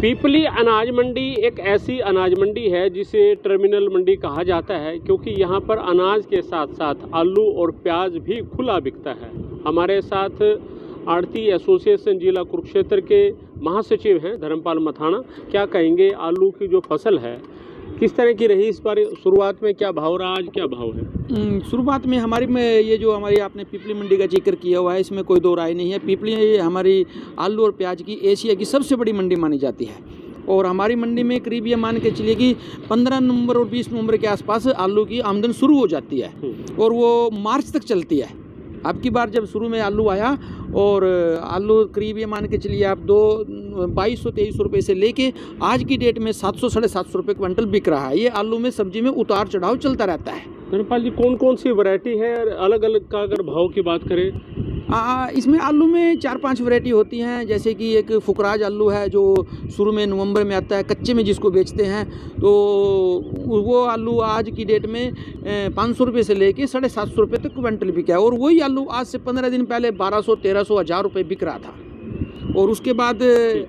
पीपली अनाज मंडी एक ऐसी अनाज मंडी है जिसे टर्मिनल मंडी कहा जाता है, क्योंकि यहाँ पर अनाज के साथ साथ आलू और प्याज भी खुला बिकता है। हमारे साथ आड़ती एसोसिएशन जिला कुरुक्षेत्र के महासचिव हैं धर्मपाल मथाना। क्या कहेंगे, आलू की जो फसल है किस तरह की रही इस बार? शुरुआत में क्या भाव रहा, आज क्या भाव है? शुरुआत में हमारी में ये जो हमारी आपने पीपली मंडी का जिक्र किया हुआ है, इसमें कोई दो राय नहीं है। पीपली हमारी आलू और प्याज की एशिया की सबसे बड़ी मंडी मानी जाती है और हमारी मंडी में करीब ये मान के चलिए कि 15 नवंबर और 20 नवंबर के आसपास आलू की आमदन शुरू हो जाती है और वो मार्च तक चलती है। अब की बार जब शुरू में आलू आया और आलू करीब ये मान के चलिए आप 2200-2300 रुपये से लेके आज की डेट में 700-750 रुपये क्विंटल बिक रहा है। ये आलू में सब्जी में उतार चढ़ाव चलता रहता है। धर्मपाल जी, कौन कौन सी वैरायटी है अलग अलग का अगर भाव की बात करें? इसमें आलू में 4-5 वैरायटी होती हैं। जैसे कि एक फुकराज आलू है जो शुरू में नवंबर में आता है, कच्चे में जिसको बेचते हैं, तो वो आलू आज की डेट में 500 रुपये से लेके 750 रुपये तक क्विंटल बिका है। और वही आलू आज से 15 दिन पहले 1200-1300 1000 रुपये बिक रहा था। और उसके बाद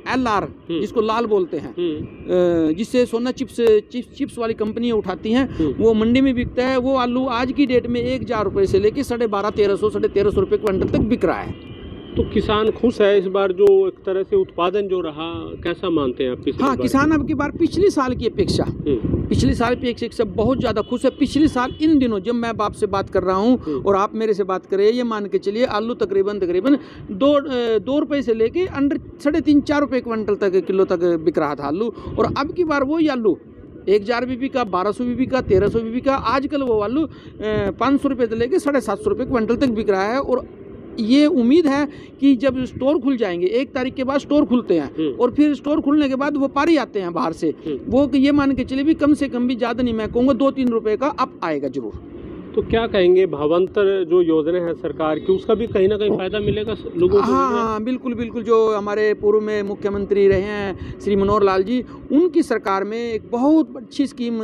LR जिसको लाल बोलते हैं, जिससे सोना चिप्स वाली कंपनियां उठाती हैं, वो मंडी में बिकता है। वो आलू आज की डेट में 1000 रुपये से लेके 1250-1300 रुपये क्विंटल तक बिक रहा है। तो किसान खुश है इस बार, जो एक तरह से उत्पादन जो रहा, कैसा मानते हैं आप? हाँ, किसान अब की बार पिछले साल की अपेक्षा बहुत ज़्यादा खुश है। पिछले साल इन दिनों जब मैं आपसे बात कर रहा हूँ और आप मेरे से बात कर रहे हैं, ये मान के चलिए आलू तकरीबन 2 रुपये से लेके अंडर 3.5-4 रुपये क्विंटल तक किलो तक बिक रहा था आलू। और अब की बार वही आलू 1000 भी बिका, 1200 भी बिका, 1300 भी बिका। आजकल वो आलू 500 रुपये से लेके 750 रुपये क्विंटल तक बिक रहा है। और ये उम्मीद है कि जब स्टोर खुल जाएंगे, 1 तारीख के बाद स्टोर खुलते हैं और फिर स्टोर खुलने के बाद व्यापारी आते हैं बाहर से, वो ये मान के चले भी कम से कम भी ज़्यादा नहीं, मैं कहूँगा 2-3 रुपये का अप आएगा जरूर। तो क्या कहेंगे, भावांतर जो योजना है सरकार की, उसका भी कहीं ना कहीं फायदा मिलेगा लोगों को? हाँ, बिल्कुल। जो हमारे पूर्व में मुख्यमंत्री रहे हैं श्री मनोहर लाल जी, उनकी सरकार में एक बहुत अच्छी स्कीम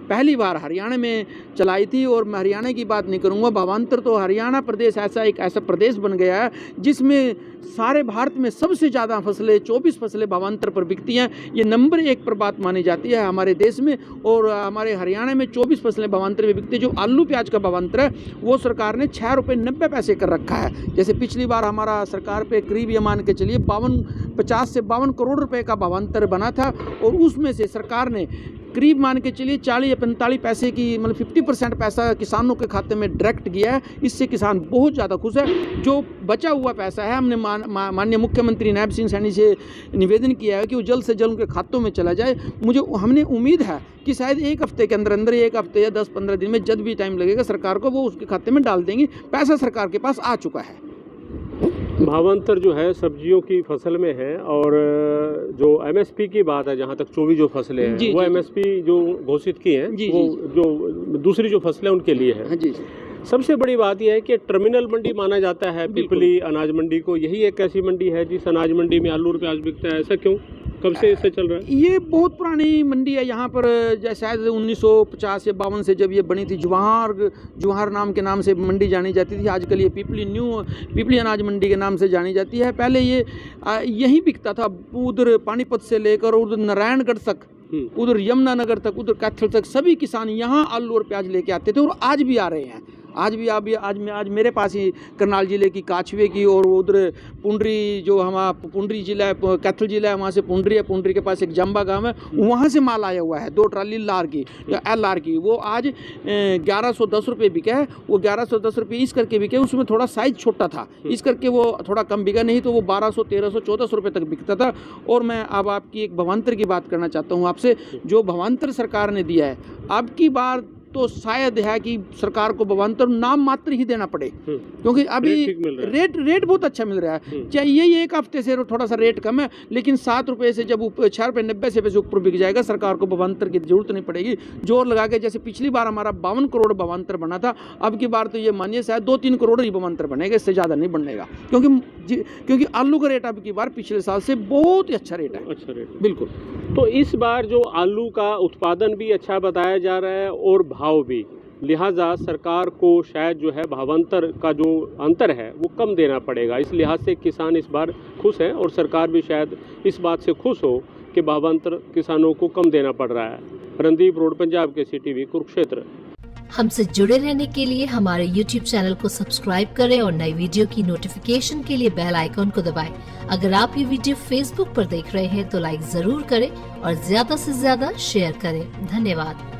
पहली बार हरियाणा में चलाई थी। और मैं हरियाणा की बात नहीं करूँगा, भावांतर तो हरियाणा प्रदेश ऐसा प्रदेश बन गया है जिसमें सारे भारत में सबसे ज़्यादा फसलें 24 फसलें भावांतर पर बिकती हैं। ये नंबर 1 पर बात मानी जाती है हमारे देश में। और हमारे हरियाणा में 24 फसलें भावांतर में बिकती है। जो आलू प्याज का भावांतर है वो सरकार ने 6 रुपये 90 पैसे कर रखा है। जैसे पिछली बार हमारा सरकार पे करीब ये मान के चलिए 50 से 52 करोड़ रुपए का भावांतर बना था और उसमें से सरकार ने करीब मान के चलिए 40 या 45 पैसे की, मतलब 50% पैसा किसानों के खाते में डायरेक्ट गया है। इससे किसान बहुत ज़्यादा खुश है। जो बचा हुआ पैसा है, हमने माननीय मुख्यमंत्री नायब सिंह सैनी से निवेदन किया है कि वो जल्द से जल्द उनके खातों में चला जाए। हमने उम्मीद है कि शायद 1 हफ्ते के अंदर 1 हफ्ते या 10-15 दिन में, जब भी टाइम लगेगा सरकार को, वो उसके खाते में डाल देंगी। पैसा सरकार के पास आ चुका है। भावांतर जो है सब्जियों की फसल में है और जो MSP की बात है, जहाँ तक 24 जो फसलें हैं वो MSP जो घोषित की हैं, वो जो दूसरी जो फसलें उनके लिए है। जी। सबसे बड़ी बात यह है कि टर्मिनल मंडी माना जाता है पीपली अनाज मंडी को। यही एक ऐसी मंडी है जिस अनाज मंडी में आलू और प्याज बिकता है। ऐसा क्यों, कब से इससे चल रहा है? ये बहुत पुरानी मंडी है। यहाँ पर शायद 1950 या 52 से जब ये बनी थी, जवाहर नाम के नाम से मंडी जानी जाती थी। आजकल ये पीपली अनाज मंडी के नाम से जानी जाती है। पहले ये यहीं बिकता था, उधर पानीपत से लेकर उधर नारायणगढ़ तक, उधर यमुनानगर तक, उधर कैथल तक सभी किसान यहाँ आलू और प्याज लेके आते थे और आज भी आ रहे हैं। आज मेरे पास ही करनाल जिले की काछवे की और उधर पुंडरी, जो हमारा पुंडरी जिला है, कैथल जिला है, वहाँ से पुंडरी है। पुंडरी के पास एक जंबा गांव है, वहाँ से माल आया हुआ है 2 ट्राली लार की या LR की। वो आज 1110 रुपये बिका है। वो 1110 रुपये इस करके बिके, उसमें थोड़ा साइज छोटा था, इस करके वो थोड़ा कम बिका, नहीं तो वो 1200, 1300, 1400 रुपये तक बिकता था। और मैं अब आपकी एक भावांतर की बात करना चाहता हूँ आपसे। जो भावांतर सरकार ने दिया है अब की बार, तो शायद है कि सरकार को भावांतर नाम मात्र ही देना पड़े, क्योंकि अभी रेट बहुत अच्छा मिल रहा है। चाहे यही 1 हफ्ते से थोड़ा सा रेट कम है, लेकिन 7 रुपये से जब 6 रुपये 90 पैसे ऊपर बिक जाएगा, सरकार को भावांतर की जरूरत नहीं पड़ेगी। जोर लगा के, जैसे पिछली बार हमारा 52 करोड़ भावांतर बना था, अब की बार तो ये मानिए शायद 2-3 करोड़ ही भावांतर बनेगा, इससे ज़्यादा नहीं बनेगा। क्योंकि आलू का रेट अब की बार पिछले साल से बहुत ही अच्छा रेट है। बिल्कुल। तो इस बार जो आलू का उत्पादन भी अच्छा बताया जा रहा है और भाव भी, लिहाजा सरकार को शायद जो है भावांतर का जो अंतर है वो कम देना पड़ेगा। इस लिहाज से किसान इस बार खुश हैं और सरकार भी शायद इस बात से खुश हो के भावांतर किसानों को कम देना पड़ रहा है। रणदीप रोड, पंजाब के CTV, कुरुक्षेत्र। हमसे जुड़े रहने के लिए हमारे YouTube चैनल को सब्सक्राइब करें और नई वीडियो की नोटिफिकेशन के लिए बेल आइकॉन को दबाएं। अगर आप ये वीडियो Facebook पर देख रहे हैं तो लाइक जरूर करें और ज्यादा से ज्यादा शेयर करें। धन्यवाद।